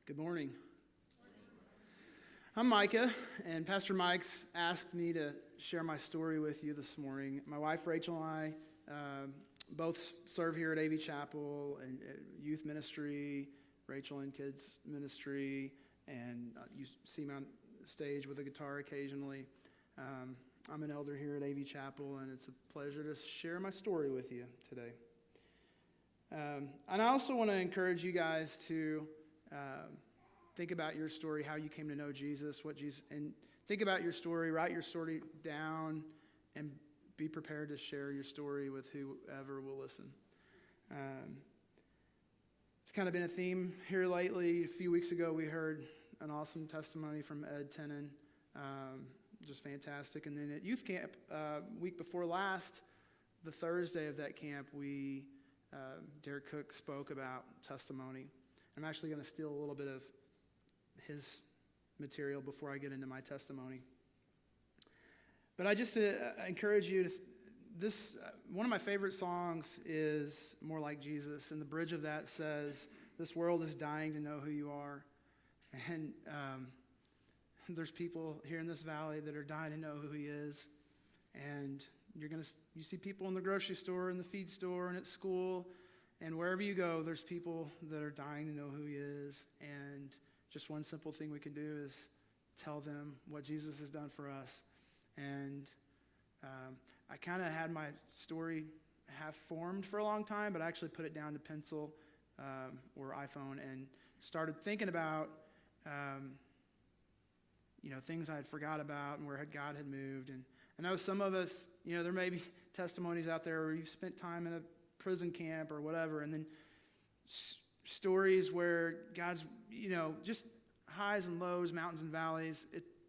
Good morning. I'm Micah, and Pastor Mike's asked me to share my story with you this morning. My wife Rachel and I both serve here at AV Chapel and youth ministry, Rachel in kids ministry, and you see me on stage with a guitar occasionally. I'm an elder here at AV Chapel, and it's a pleasure to share my story with you today. And I also want to encourage you guys to think about your story, how you came to know Jesus, and think about your story, write your story down, and be prepared to share your story with whoever will listen. It's kind of been a theme here lately. A few weeks ago, we heard an awesome testimony from Ed Tenen, just fantastic. And then at youth camp, week before last, the Thursday of that camp, Derek Cook spoke about testimony. I'm actually going to steal a little bit of his material before I get into my testimony. But I just encourage you to, one of my favorite songs is More Like Jesus, and the bridge of that says, "This world is dying to know who you are." And there's people here in this valley that are dying to know who he is. And you see people in the grocery store, in the feed store, and at school, and wherever you go, there's people that are dying to know who he is. And just one simple thing we can do is tell them what Jesus has done for us. And I kind of had my story half formed for a long time, but I actually put it down to pencil or iPhone and started thinking about things I had forgot about and where God had moved. And I know some of us, there may be testimonies out there where you've spent time in a prison camp or whatever, and then stories where God's, just highs and lows, mountains and valleys,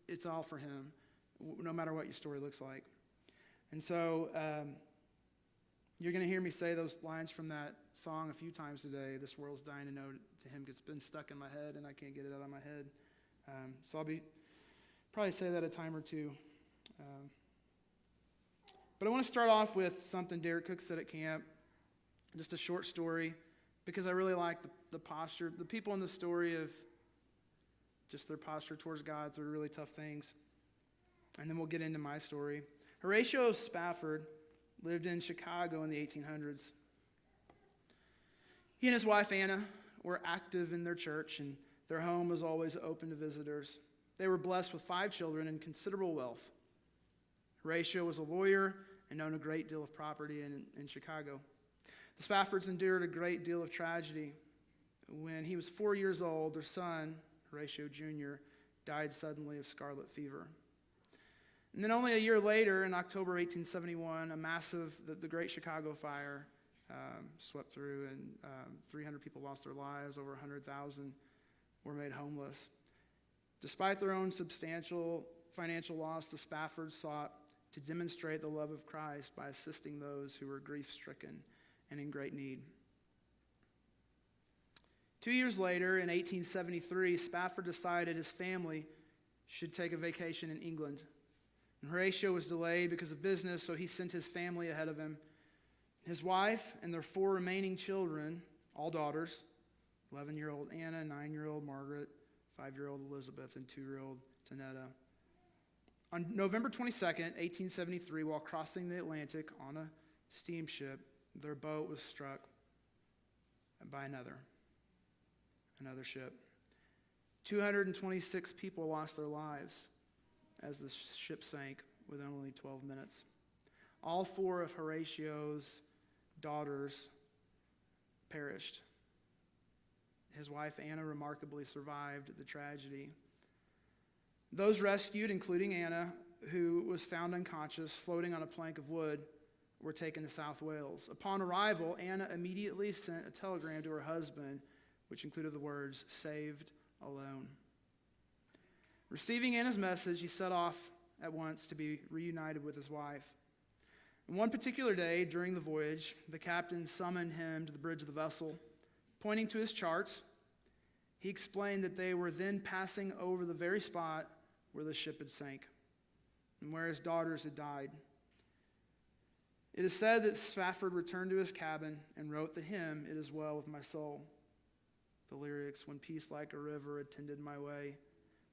it's all for him, no matter what your story looks like. And so you're going to hear me say those lines from that song a few times today. This world's dying to know to him. It's been stuck in my head, and I can't get it out of my head. So I'll probably say that a time or two. But I want to start off with something Derek Cook said at camp, just a short story, because I really like the posture, the people in the story of just their posture towards God through really tough things. And then we'll get into my story. Horatio Spafford lived in Chicago in the 1800s. He and his wife Anna were active in their church, and their home was always open to visitors. They were blessed with 5 children and considerable wealth. Horatio was a lawyer and owned a great deal of property in Chicago. The Spaffords endured a great deal of tragedy. When he was 4 years old, their son, Horatio Jr., died suddenly of scarlet fever. And then only a year later, in October 1871, the Great Chicago Fire swept through, and 300 people lost their lives. Over 100,000 were made homeless. Despite their own substantial financial loss, the Spaffords sought to demonstrate the love of Christ by assisting those who were grief-stricken and in great need. 2 years later, in 1873, Spafford decided his family should take a vacation in England. And Horatio was delayed because of business, so he sent his family ahead of him. His wife and their 4 remaining children, all daughters, 11-year-old Anna, 9-year-old Margaret, 5-year-old Elizabeth, and 2-year-old Tanetta. On November 22nd, 1873, while crossing the Atlantic on a steamship, their boat was struck by another ship. 226 people lost their lives as the ship sank within only 12 minutes. All 4 of Horatio's daughters perished. His wife Anna remarkably survived the tragedy. Those rescued, including Anna, who was found unconscious, floating on a plank of wood, were taken to South Wales. Upon arrival, Anna immediately sent a telegram to her husband, which included the words, "Saved alone." Receiving Anna's message, he set off at once to be reunited with his wife. And one particular day during the voyage, the captain summoned him to the bridge of the vessel. Pointing to his charts, he explained that they were then passing over the very spot where the ship had sank and where his daughters had died. It is said that Spafford returned to his cabin and wrote the hymn, "It Is Well With My Soul." The lyrics, when peace like a river attended my way,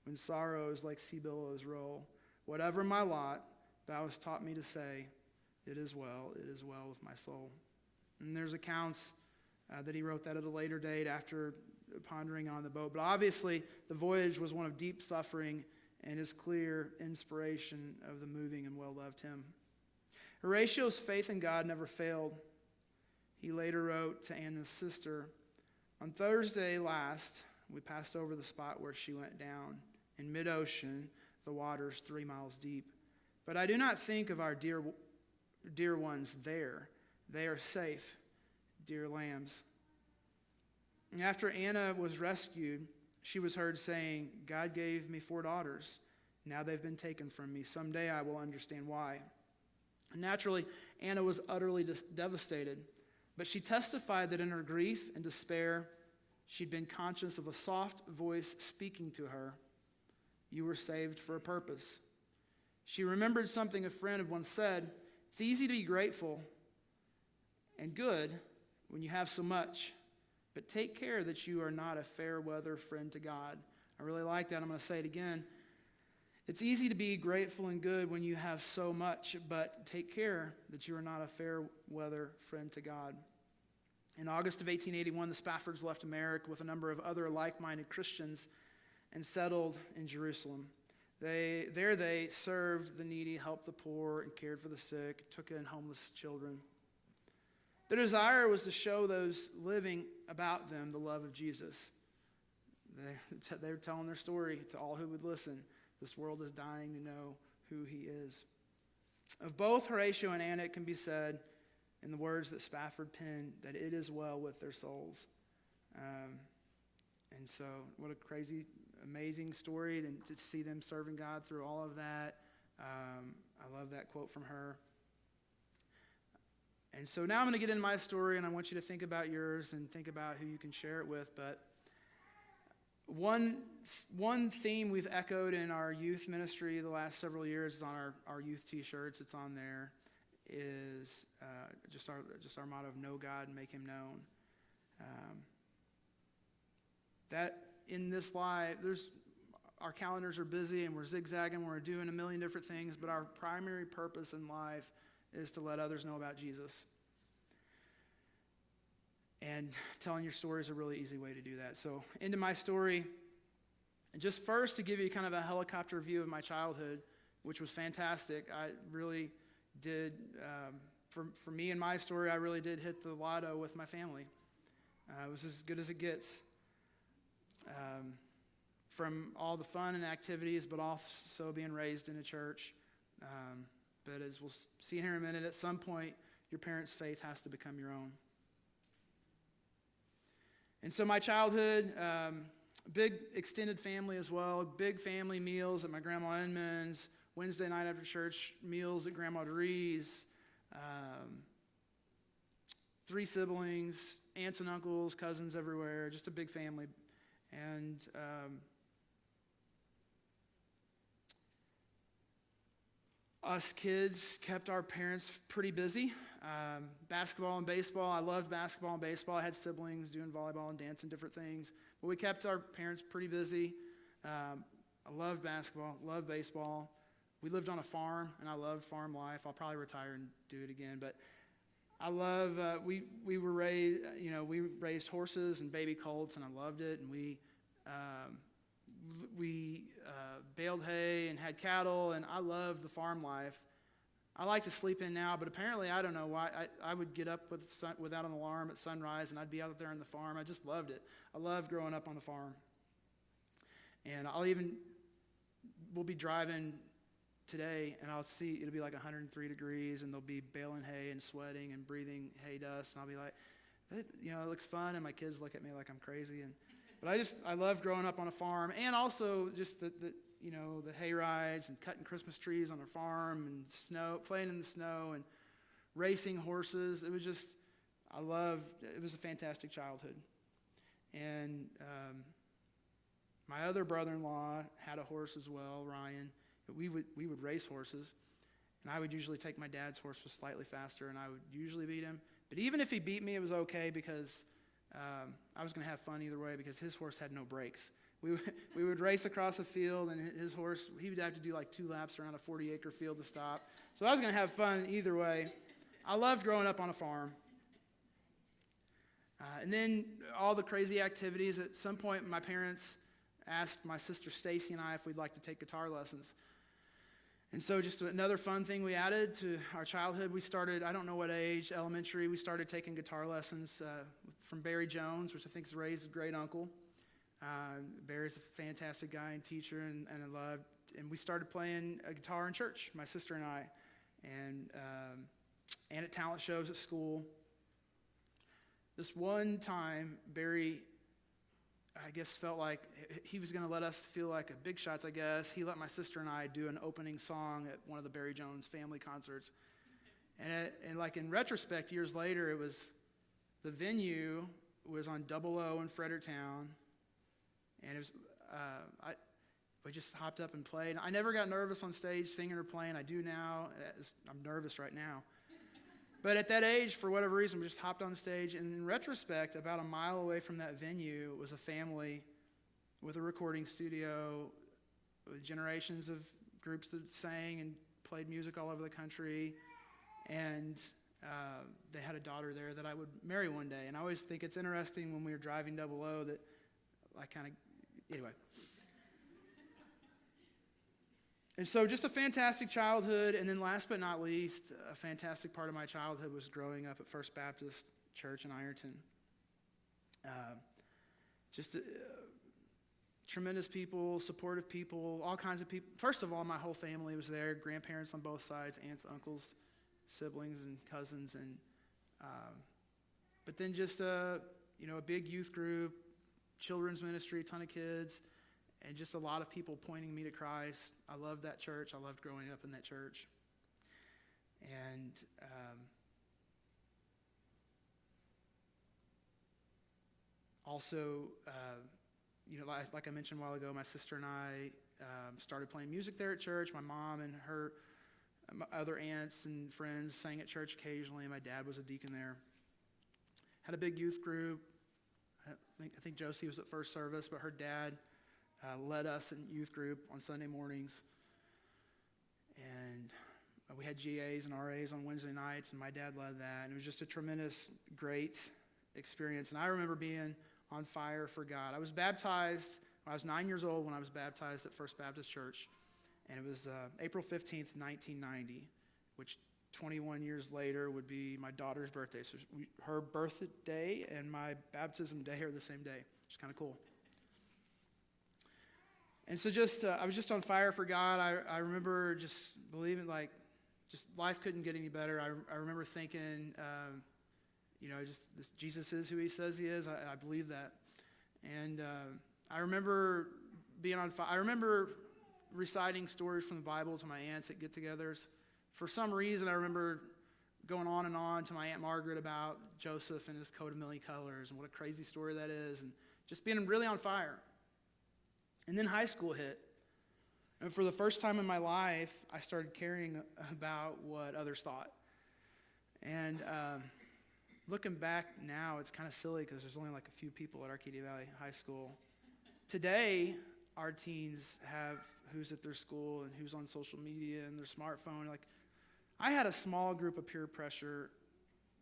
when sorrows like sea billows roll, whatever my lot, thou hast taught me to say, it is well with my soul. And there's accounts that he wrote that at a later date after pondering on the boat. But obviously, the voyage was one of deep suffering and his clear inspiration of the moving and well-loved hymn. Horatio's faith in God never failed. He later wrote to Anna's sister, on Thursday last, we passed over the spot where she went down. In mid-ocean, the waters 3 miles deep. But I do not think of our dear ones there. They are safe, dear lambs. And after Anna was rescued, she was heard saying, God gave me 4 daughters. Now they've been taken from me. Someday I will understand why. And naturally, Anna was utterly devastated. But she testified that in her grief and despair, she'd been conscious of a soft voice speaking to her. You were saved for a purpose. She remembered something a friend had once said, it's easy to be grateful and good when you have so much, but take care that you are not a fair weather friend to God. I really like that. I'm going to say it again. It's easy to be grateful and good when you have so much, but take care that you are not a fair weather friend to God. In August of 1881, the Spaffords left America with a number of other like-minded Christians and settled in Jerusalem. They served the needy, helped the poor, and cared for the sick, took in homeless children. Their desire was to show those living about them the love of Jesus. They were telling their story to all who would listen. This world is dying to know who he is. Of both Horatio and Anna, it can be said, in the words that Spafford penned, that it is well with their souls. And so, what a crazy, amazing story, and to see them serving God through all of that. I love that quote from her. And so now I'm going to get into my story, and I want you to think about yours and think about who you can share it with. But one theme we've echoed in our youth ministry the last several years is on our youth T-shirts. It's on there. Is just our motto of know God and make him known. That in this life, our calendars are busy and we're zigzagging, we're doing a million different things, but our primary purpose in life is to let others know about Jesus. And telling your story is a really easy way to do that. So into my story, and just first to give you kind of a helicopter view of my childhood, which was fantastic. I really did, for me and my story, I really did hit the lotto with my family. It was as good as it gets. From all the fun and activities, but also being raised in a church. But as we'll see here in a minute, at some point, your parents' faith has to become your own. And so my childhood, big extended family as well, big family meals at my grandma Inman's, Wednesday night after church meals at Grandma Dree's, 3 siblings, aunts and uncles, cousins everywhere, just a big family. And us kids kept our parents pretty busy. Basketball and baseball. I loved basketball and baseball. I had siblings doing volleyball and dance and different things. But we kept our parents pretty busy. I loved basketball, loved baseball. We lived on a farm, and I loved farm life. I'll probably retire and do it again. But I love, we were raised, we raised horses and baby colts, and I loved it. And we baled hay and had cattle, and I loved the farm life. I like to sleep in now, but apparently I don't know why. I would get up without an alarm at sunrise, and I'd be out there on the farm. I just loved it. I loved growing up on the farm. And we'll be driving today, and I'll see it'll be like 103 degrees, and they'll be baling hay and sweating and breathing hay dust, and I'll be like, it looks fun, and my kids look at me like I'm crazy. But I love growing up on a farm, and also just the hay rides and cutting Christmas trees on our farm and playing in the snow and racing horses. It was a fantastic childhood. And my other brother-in-law had a horse as well, Ryan. But we would race horses, and I would usually take my dad's horse, was slightly faster, and I would usually beat him. But even if he beat me, it was okay because I was going to have fun either way because his horse had no brakes. We would race across a field, and his horse, he would have to do like 2 laps around a 40-acre field to stop. So I was going to have fun either way. I loved growing up on a farm. And then all the crazy activities. At some point, my parents asked my sister Stacy and I if we'd like to take guitar lessons. And so just another fun thing we added to our childhood, we started, I don't know what age, elementary, we started taking guitar lessons from Barry Jones, which I think is Ray's great uncle. Barry's a fantastic guy and teacher, and I loved. And we started playing a guitar in church, my sister and I, and at talent shows at school. This one time, Barry, I guess, felt like he was going to let us feel like a big shots, I guess. He let my sister and I do an opening song at one of the Barry Jones family concerts. And like in retrospect, years later, it was, the venue was on 00 in Fredericktown. And it was, we just hopped up and played. I never got nervous on stage singing or playing. I do now. I'm nervous right now. But at that age, for whatever reason, we just hopped on stage. And in retrospect, about a mile away from that venue was a family with a recording studio, with generations of groups that sang and played music all over the country. And they had a daughter there that I would marry one day. And I always think it's interesting when we were driving 00 that I kind of, anyway. And so just a fantastic childhood, and then last but not least, a fantastic part of my childhood was growing up at First Baptist Church in Ironton. Tremendous people, supportive people, all kinds of people. First of all, my whole family was there, grandparents on both sides, aunts, uncles, siblings, and cousins. And but then just a big youth group, children's ministry, a ton of kids, and just a lot of people pointing me to Christ. I loved that church. I loved growing up in that church. And also, like I mentioned a while ago, my sister and I started playing music there at church. My mom and her other aunts and friends sang at church occasionally. My dad was a deacon there. Had a big youth group. I think Josie was at first service, but her dad led us in youth group on Sunday mornings. And we had GAs and RAs on Wednesday nights, and my dad led that. And it was just a tremendous, great experience. And I remember being on fire for God. I was baptized when I was 9 years old when I was baptized at First Baptist Church. And it was April 15th, 1990, which 21 years later would be my daughter's birthday. So her birthday and my baptism day are the same day, which is kind of cool. And so I was just on fire for God. I remember just believing just life couldn't get any better. I remember thinking, Jesus is who he says he is. I believe that. And I remember being on fire. I remember reciting stories from the Bible to my aunts at get-togethers. For some reason, I remember going on and on to my Aunt Margaret about Joseph and his coat of many colors and what a crazy story that is, and just being really on fire. And then high school hit. And for the first time in my life, I started caring about what others thought. And looking back now, it's kind of silly because there's only like a few people at Arcadia Valley High School. Today, our teens have who's at their school and who's on social media and their smartphone. I had a small group of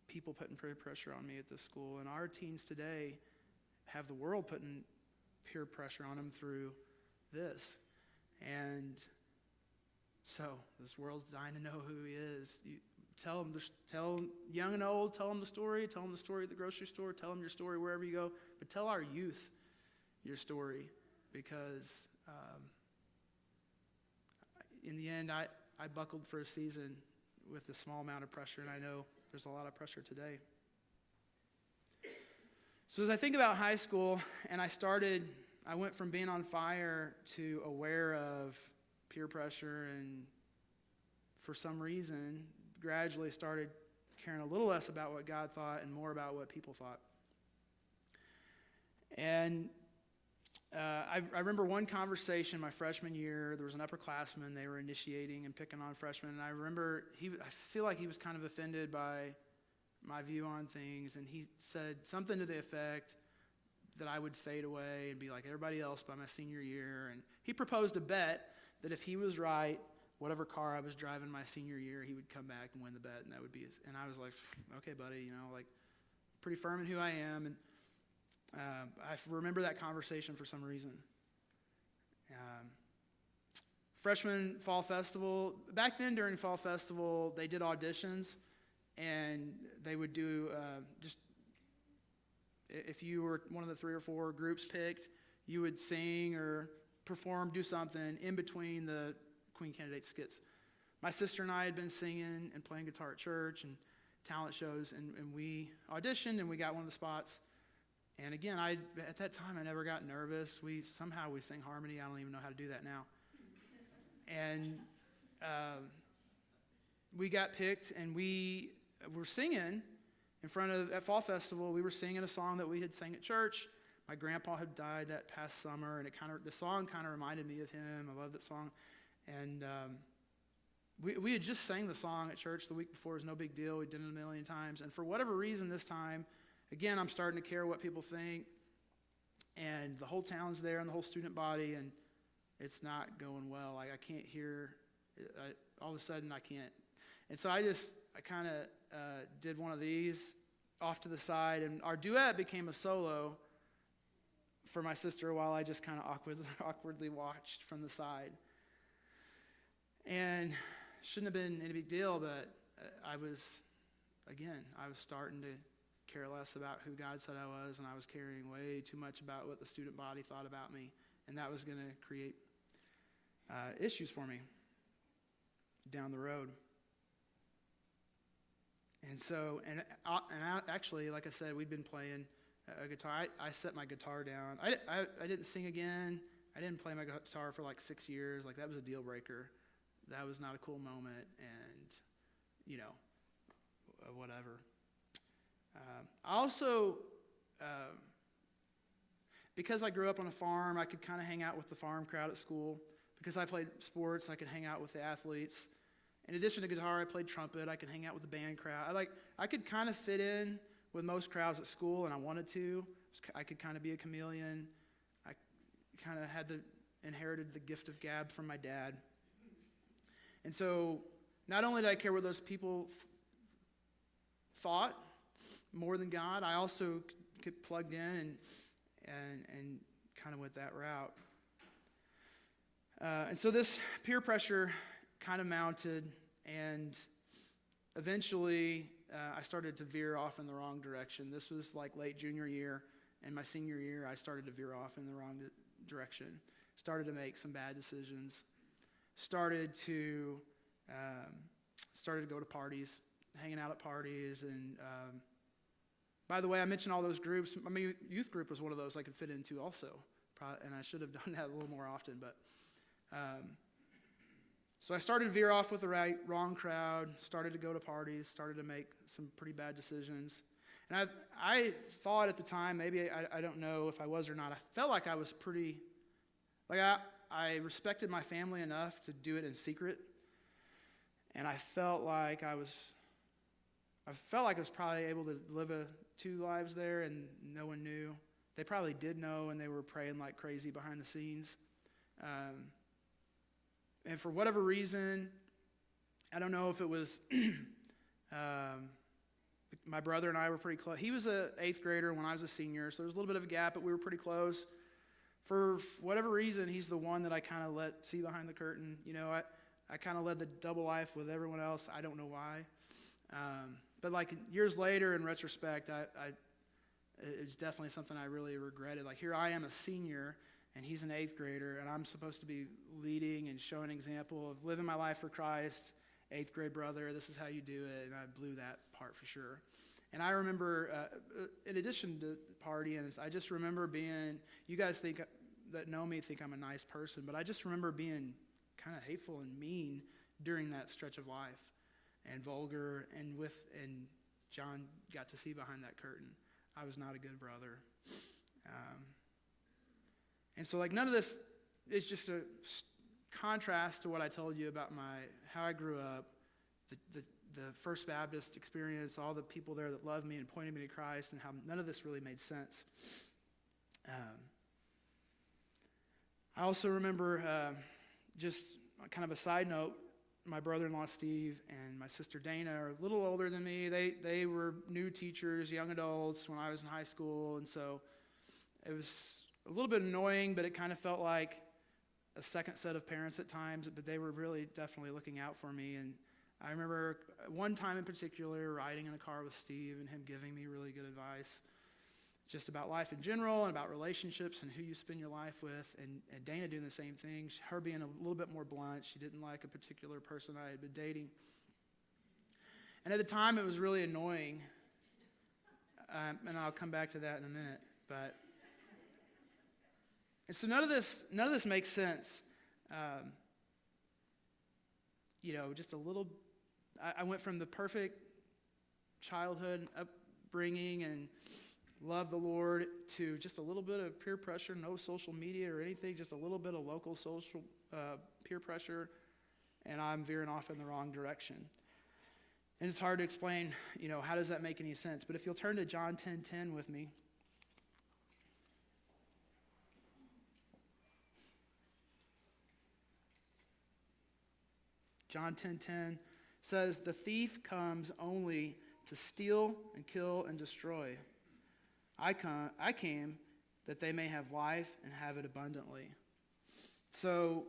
people putting peer pressure on me at this school, and our teens today have the world putting peer pressure on them through this. And so this world's dying to know who he is. You tell young and old, tell them the story at the grocery store, tell them your story wherever you go, but tell our youth your story, because in the end, I buckled for a season with a small amount of pressure, and I know there's a lot of pressure today. So as I think about high school, and I went from being on fire to aware of peer pressure, and for some reason, gradually started caring a little less about what God thought and more about what people thought. And I remember one conversation my freshman year. There was an upperclassman. They were initiating and picking on freshmen. And I remember I feel like he was kind of offended by my view on things, and he said something to the effect that I would fade away and be like everybody else by my senior year. And he proposed a bet that if he was right, whatever car I was driving my senior year, he would come back and win the bet, and that would be his. And I was like, okay, buddy, like pretty firm in who I am. And I remember that conversation for some reason. Freshman Fall Festival, back then during Fall Festival, they did auditions, and they would do just, if you were one of the 3 or 4 groups picked, you would sing or perform, do something in between the Queen Candidate skits. My sister and I had been singing and playing guitar at church and talent shows, and we auditioned, and we got one of the spots. And again, at that time, I never got nervous. We sang harmony. I don't even know how to do that now. And we got picked, and we were singing at Fall Festival. We were singing a song that we had sang at church. My grandpa had died that past summer, and the song kind of reminded me of him. I love that song. And we had just sang the song at church the week before. It was no big deal. We did it a million times. And for whatever reason this time, again, I'm starting to care what people think. And the whole town's there and the whole student body, and it's not going well. Like, I can't hear. All of a sudden, I can't. And so I kind of did one of these off to the side, and our duet became a solo for my sister while I just kind of awkwardly watched from the side. And shouldn't have been any big deal, but I was starting to care less about who God said I was, and I was caring way too much about what the student body thought about me, and that was going to create issues for me down the road. And so, actually, like I said, we'd been playing a guitar. I set my guitar down. I didn't sing again. I didn't play my guitar for like 6 years. Like, that was a deal breaker. That was not a cool moment, and, whatever. I also, because I grew up on a farm, I could kind of hang out with the farm crowd at school. Because I played sports, I could hang out with the athletes. In addition to guitar, I played trumpet. I could hang out with the band crowd. I could kind of fit in with most crowds at school, and I wanted to. I could kind of be a chameleon. I kind of inherited the gift of gab from my dad. And so, not only did I care what those people thought more than God, I also get plugged in and kind of went that route. And so this peer pressure kind of mounted, and eventually I started to veer off in the wrong direction. This was like late junior year, and my senior year I started to veer off in the wrong direction. Started to make some bad decisions. Started to go to parties, hanging out at parties, and by the way, I mentioned all those groups. My youth group was one of those I could fit into also, and I should have done that a little more often, but so I started to veer off with the wrong crowd, started to go to parties, started to make some pretty bad decisions. And I thought at the time, maybe I don't know if I was or not, I felt like I was pretty, like I respected my family enough to do it in secret. And I felt like I was probably able to live 2 lives there, and no one knew. They probably did know, and they were praying like crazy behind the scenes. And for whatever reason, I don't know if it was, my brother and I were pretty close. He was an 8th grader when I was a senior, so there was a little bit of a gap, but we were pretty close. For whatever reason, he's the one that I kind of let see behind the curtain. I kind of led the double life with everyone else. I don't know why. But like years later, in retrospect, it's definitely something I really regretted. Like, here I am, a senior, and he's an 8th grader, and I'm supposed to be leading and showing an example of living my life for Christ. 8th grade brother, this is how you do it, and I blew that part for sure. And I remember, in addition to partying, I just remember being, you guys that know me think I'm a nice person, but I just remember being kind of hateful and mean during that stretch of life, and vulgar, and John got to see behind that curtain. I was not a good brother. And so, like, none of this is just a contrast to what I told you about how I grew up, the First Baptist experience, all the people there that loved me and pointed me to Christ, and how none of this really made sense. I also remember, just kind of a side note, my brother-in-law Steve and my sister Dana are a little older than me. They were new teachers, young adults, when I was in high school, and so it was a little bit annoying, but it kind of felt like a second set of parents at times, but they were really definitely looking out for me. And I remember one time in particular riding in a car with Steve and him giving me really good advice just about life in general and about relationships and who you spend your life with, and Dana doing the same thing, her being a little bit more blunt. She didn't like a particular person I had been dating. And at the time, it was really annoying, and I'll come back to that in a minute. And so none of this makes sense. Just a little. I went from the perfect childhood upbringing and love the Lord to just a little bit of peer pressure, no social media or anything, just a little bit of local social peer pressure, and I'm veering off in the wrong direction. And it's hard to explain, how does that make any sense? But if you'll turn to John 10:10 with me. John 10:10 says, "The thief comes only to steal and kill and destroy. I came that they may have life and have it abundantly." So,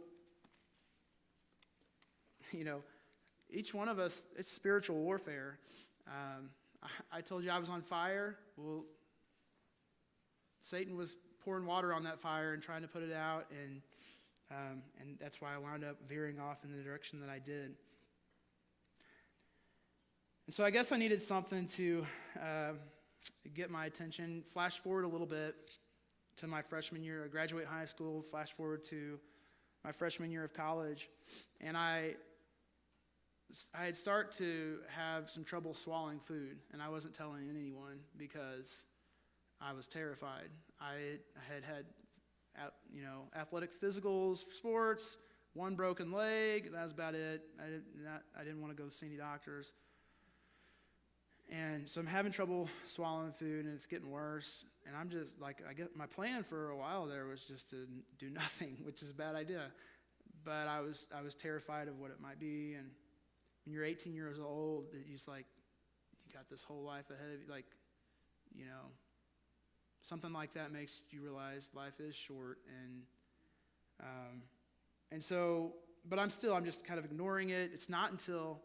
each one of us, it's spiritual warfare. I told you I was on fire. Well, Satan was pouring water on that fire and trying to put it out, and that's why I wound up veering off in the direction that I did. And so I guess I needed something to get my attention. Flash forward a little bit to my freshman year. I graduate high school, flash forward to my freshman year of college, and I had started to have some trouble swallowing food, and I wasn't telling anyone because I was terrified. I had athletic physicals, sports, one broken leg. That was about it. I didn't want to go see any doctors. And so I'm having trouble swallowing food, and it's getting worse. And I'm just I guess my plan for a while there was just to do nothing, which is a bad idea. But I was terrified of what it might be. And when you're 18 years old, you got this whole life ahead of you. Something like that makes you realize life is short. But I'm just kind of ignoring it. It's not until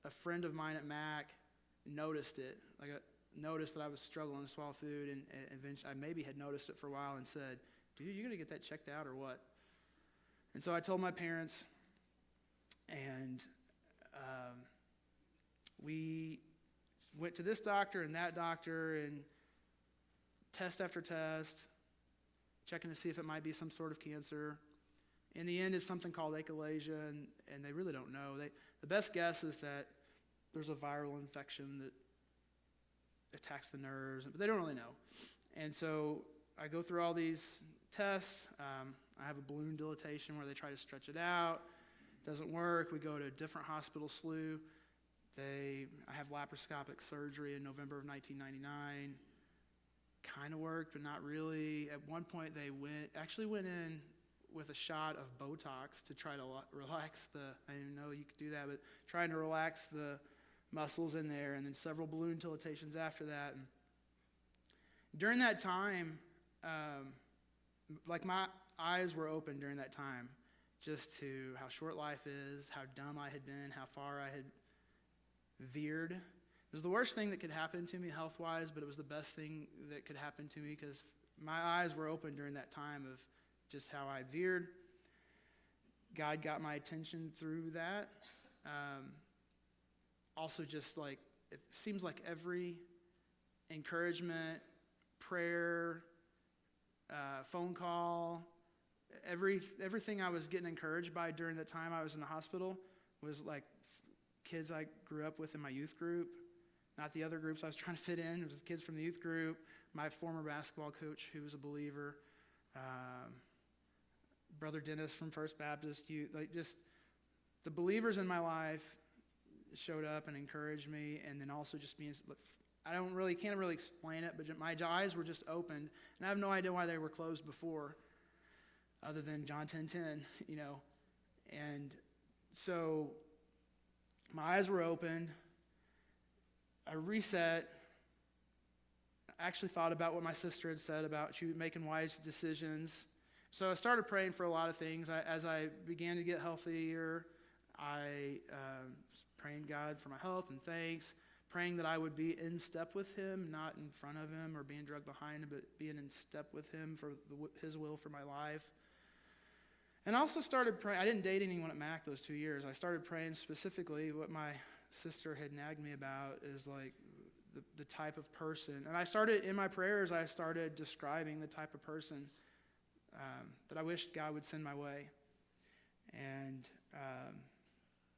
a friend of mine at Mac noticed it. I noticed that I was struggling to swallow food, and eventually I maybe had noticed it for a while and said, "Dude, you got to get that checked out or what?" And so I told my parents, and we went to this doctor and that doctor, and test after test, checking to see if it might be some sort of cancer. In the end, it's something called achalasia, and they really don't know. The best guess is that there's a viral infection that attacks the nerves, but they don't really know. And so I go through all these tests. I have a balloon dilatation where they try to stretch it out. It doesn't work. We go to a different hospital, SLU. I have laparoscopic surgery in November of 1999. Kind of worked, but not really. At one point, they went in with a shot of Botox to try to relax I didn't know you could do that, but trying to relax the muscles in there, and then several balloon dilatations after that. And during that time, my eyes were open during that time just to how short life is, how dumb I had been, how far I had veered. It was the worst thing that could happen to me health-wise, but it was the best thing that could happen to me because my eyes were open during that time of just how I veered. God got my attention through that. Also, it seems like every encouragement, prayer, phone call, everything I was getting encouraged by during the time I was in the hospital was like kids I grew up with in my youth group, not the other groups I was trying to fit in. It was the kids from the youth group, my former basketball coach who was a believer, Brother Dennis from First Baptist Youth, just the believers in my life showed up and encouraged me, and then also just being, can't really explain it, but my eyes were just opened, and I have no idea why they were closed before, other than John 10:10, and so my eyes were open. I reset. I actually thought about what my sister had said about she making wise decisions. So I started praying for a lot of things. As I began to get healthier, I was praying God for my health and thanks, praying that I would be in step with Him, not in front of Him or being drugged behind Him, but being in step with Him for His will for my life. And I also started praying. I didn't date anyone at Mac those 2 years. I started praying specifically what my sister had nagged me about is like the type of person. And I started, in my prayers, I started describing the type of person that I wished God would send my way. And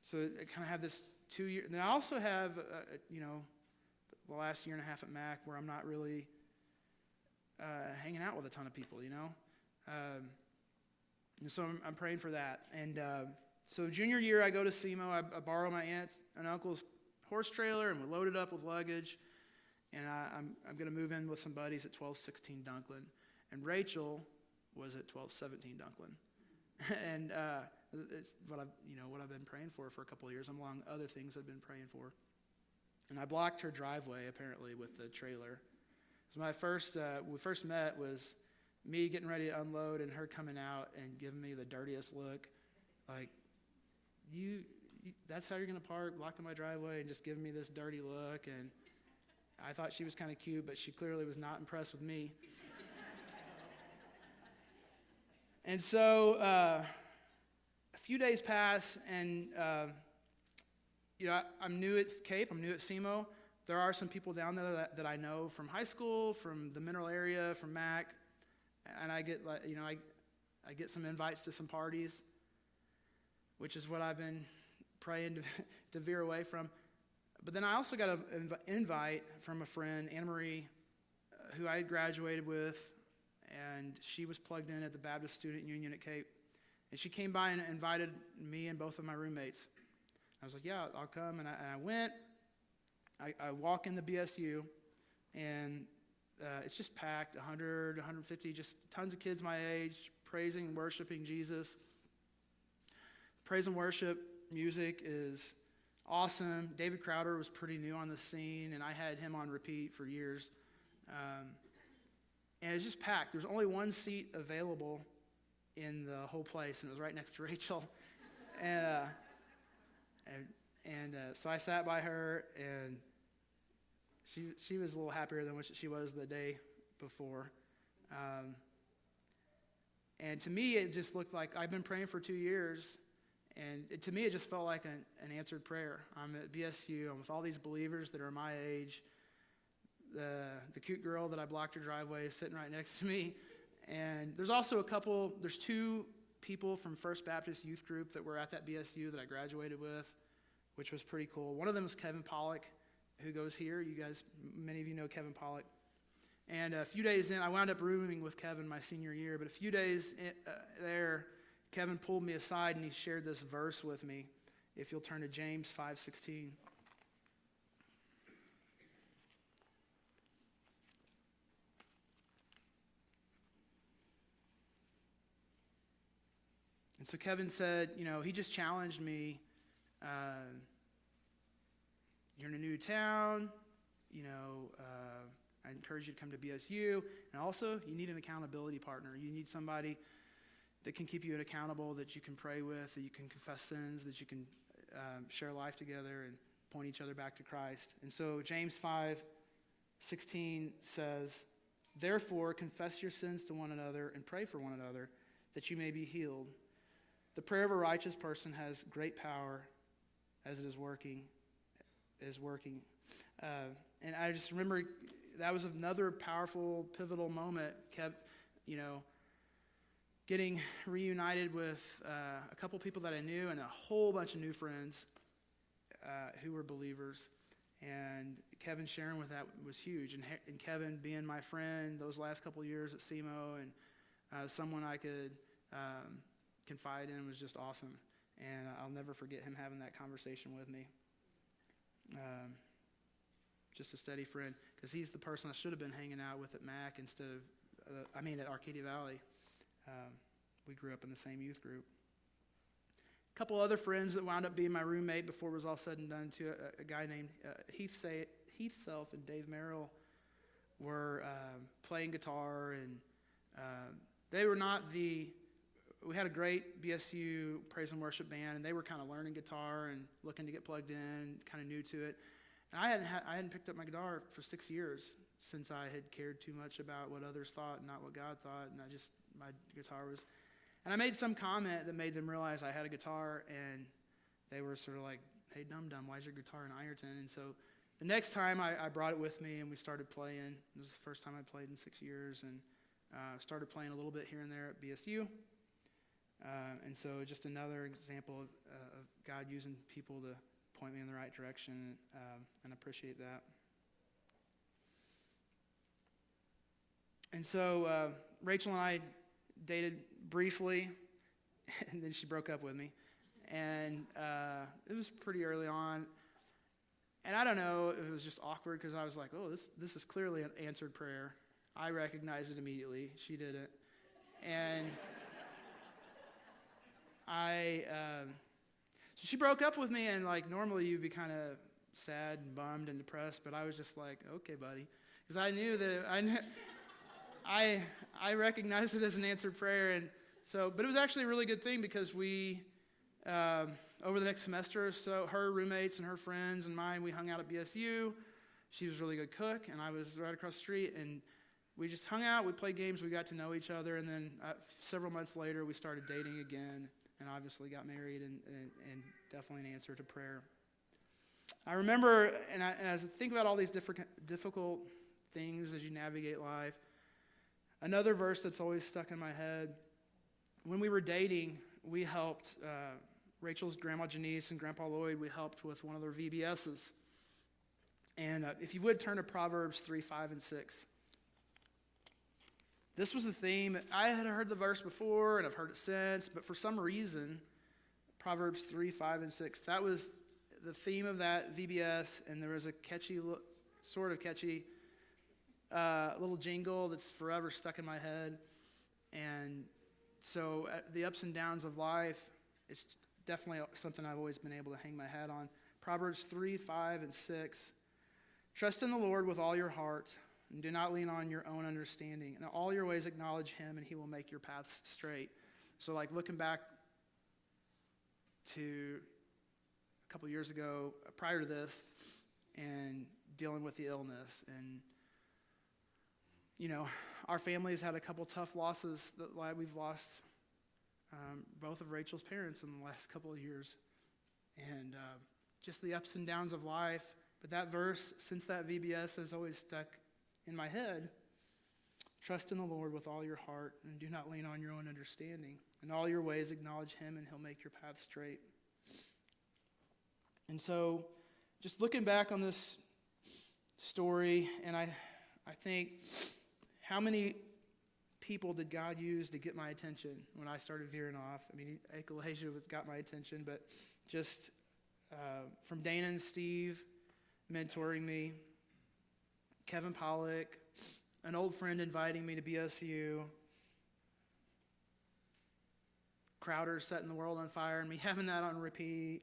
so I kind of have this 2 year. And I also have, the last year and a half at Mac where I'm not really hanging out with a ton of people, and so I'm praying for that. And so junior year, I go to SEMO. I borrow my aunt and uncle's horse trailer, and we're loaded up with luggage. And I'm going to move in with some buddies at 1216 Dunklin. And Rachel was at 1217 Dunklin. And it's what I've been praying for a couple of years, among other things I've been praying for. And I blocked her driveway, apparently, with the trailer. So we first met was me getting ready to unload and her coming out and giving me the dirtiest look. Like, that's how you're going to park, blocking my driveway, and just giving me this dirty look. And I thought she was kind of cute, but she clearly was not impressed with me. And so a few days pass, and I'm new at Cape, I'm new at SEMO. There are some people down there that I know from high school, from the Mineral area, from Mac, and I get I get some invites to some parties, which is what I've been praying to veer away from. But then I also got an invite from a friend, Anna Marie, who I had graduated with, and she was plugged in at the Baptist Student Union at Cape. And she came by and invited me and both of my roommates. I was like, yeah, I'll come. And I went. I walk in the BSU, and it's just packed, 100, 150, just tons of kids my age, praising and worshiping Jesus. Praise and worship music is awesome. David Crowder was pretty new on the scene, and I had him on repeat for years. And it was just packed. There was only one seat available in the whole place, and it was right next to Rachel. And so I sat by her, and she was a little happier than what she was the day before. And to me, it just looked like I've been praying for 2 years, and to me, it just felt like an answered prayer. I'm at BSU. I'm with all these believers that are my age. The cute girl that I blocked her driveway is sitting right next to me. And there's 2 people from First Baptist Youth Group that were at that BSU that I graduated with, which was pretty cool. One of them was Kevin Pollock, who goes here. You guys, many of you know Kevin Pollock. And a few days in, I wound up rooming with Kevin my senior year, but a few days there, Kevin pulled me aside and he shared this verse with me. If you'll turn to James 5:16. And so Kevin said, he just challenged me. You're in a new town, I encourage you to come to BSU. And also, you need an accountability partner. You need somebody that can keep you accountable, that you can pray with, that you can confess sins, that you can share life together and point each other back to Christ. And so James 5:16 says, therefore, confess your sins to one another and pray for one another, that you may be healed. The prayer of a righteous person has great power as it is working. And I just remember that was another powerful, pivotal moment. Getting reunited with a couple people that I knew and a whole bunch of new friends who were believers. And Kevin sharing with that was huge. And Kevin being my friend those last couple of years at SEMO and someone I could confide in was just awesome. And I'll never forget him having that conversation with me. just a steady friend, because he's the person I should have been hanging out with at Mac instead of, at Arcadia Valley. We grew up in the same youth group. A couple other friends that wound up being my roommate before it was all said and done, too. A guy named Heath Self and Dave Merrill were playing guitar, and they were not we had a great BSU praise and worship band, and they were kind of learning guitar and looking to get plugged in, kind of new to it. And I hadn't picked up my guitar for 6 years since I had cared too much about what others thought and not what God thought, and my guitar was... And I made some comment that made them realize I had a guitar, and they were sort of like, "Hey, dum-dum, why is your guitar in Ironton?" And so the next time I brought it with me, and we started playing. It was the first time I played in 6 years, and started playing a little bit here and there at BSU. And so just another example of God using people to point me in the right direction, and I appreciate that. And so Rachel and I dated briefly, and then she broke up with me. And it was pretty early on. And I don't know if it was just awkward because I was like, oh, this is clearly an answered prayer. I recognized it immediately. She didn't. And so she broke up with me, and like normally you'd be kind of sad and bummed and depressed, but I was just like, okay, buddy. Because I knew that I recognized it as an answered prayer. And so, but it was actually a really good thing because we, over the next semester or so, her roommates and her friends and mine, we hung out at BSU. She was a really good cook, and I was right across the street, and we just hung out, we played games, we got to know each other, and then several months later, we started dating again, and obviously got married, and definitely an answer to prayer. I remember, and as I think about all these difficult things as you navigate life, another verse that's always stuck in my head, when we were dating, we helped Rachel's grandma Janice and Grandpa Lloyd, we helped with one of their VBSs. And if you would turn to Proverbs 3, 5, and 6. This was the theme. I had heard the verse before, and I've heard it since, but for some reason, Proverbs 3, 5, and 6, that was the theme of that VBS, and there was a sort of catchy little jingle that's forever stuck in my head. And so the ups and downs of life, it's definitely something I've always been able to hang my hat on. Proverbs 3, 5, and 6. Trust in the Lord with all your heart, and do not lean on your own understanding. In all your ways acknowledge him, and he will make your paths straight. So like looking back to a couple years ago, prior to this, and dealing with the illness. And, you know, our family has had a couple tough losses. We've lost both of Rachel's parents in the last couple of years. And just the ups and downs of life. But that verse, since that VBS, has always stuck in my head. Trust in the Lord with all your heart, and do not lean on your own understanding. In all your ways acknowledge him, and he'll make your path straight. And so, just looking back on this story, and I think, how many people did God use to get my attention when I started veering off? I mean, Elijah got my attention, but just from Dana and Steve mentoring me, Kevin Pollock, an old friend inviting me to BSU, Crowder setting the world on fire and me having that on repeat,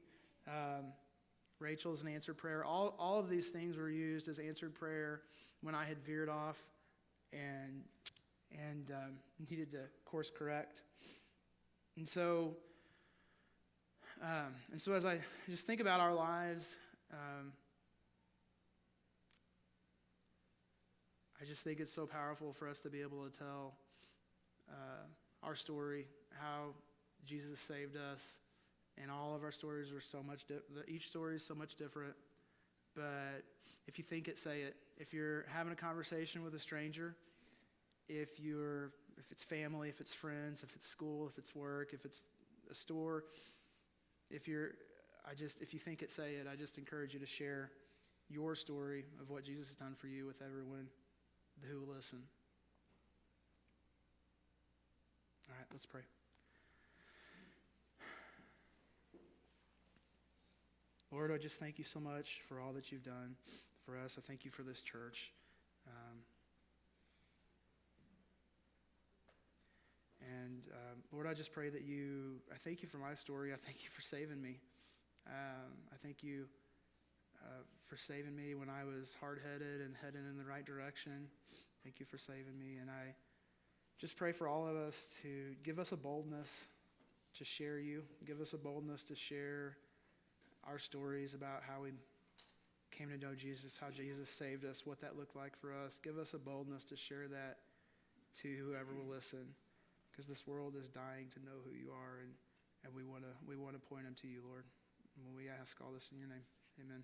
Rachel's an answered prayer. All of these things were used as answered prayer when I had veered off and needed to course correct. And so as I just think about our lives, I just think it's so powerful for us to be able to tell our story, how Jesus saved us, and all of our stories are so much each story is so much different. But if you think it, say it. If you're having a conversation with a stranger, if it's family, if it's friends, if it's school, if it's work, if it's a store, if you think it, say it. I just encourage you to share your story of what Jesus has done for you with everyone who will listen. All right, let's pray. Lord, I just thank you so much for all that you've done for us. I thank you for this church. Lord, I just pray that I thank you for my story. I thank you for saving me. I thank you for saving me when I was hard-headed and heading in the right direction. Thank you for saving me. And I just pray for all of us to give us a boldness to share you. Give us a boldness to share our stories about how we came to know Jesus, how Jesus saved us, what that looked like for us. Give us a boldness to share that to whoever will listen, because this world is dying to know who you are, and we want to point them to you, Lord. And we ask all this in your name. Amen.